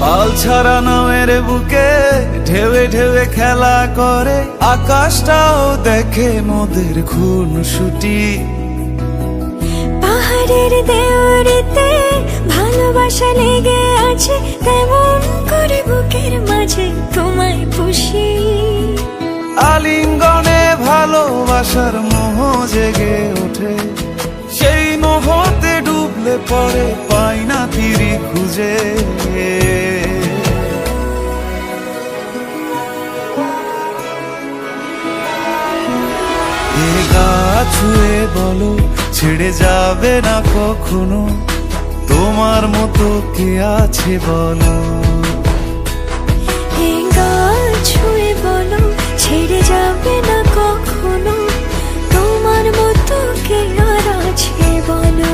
পাল ছাড়া নামের বুকে ঢেউে ঢেউে খেলা করে, আকাশটাও দেখে মোদের খুনসুটি। পাহাড়ের দেওয়ারিতে ভালোবাসা লেগে আছে, তেমন করে বুকের মাঝে তোমায় পুষি। আলিঙ্গনে ভালোবাসার মোহ জেগে ওঠে, সেই মোহতে ডুবলে পরে পাই না তীরে খুঁজে। এ গা ছুঁয়ে বলো ছেড়ে যাবে না কখনো, তোমার মতো কে আছে বলো। এই গা ছুঁয়ে বলো ছেড়ে যাবে না কখনো, তোমার মতো কে আর আছে বলো।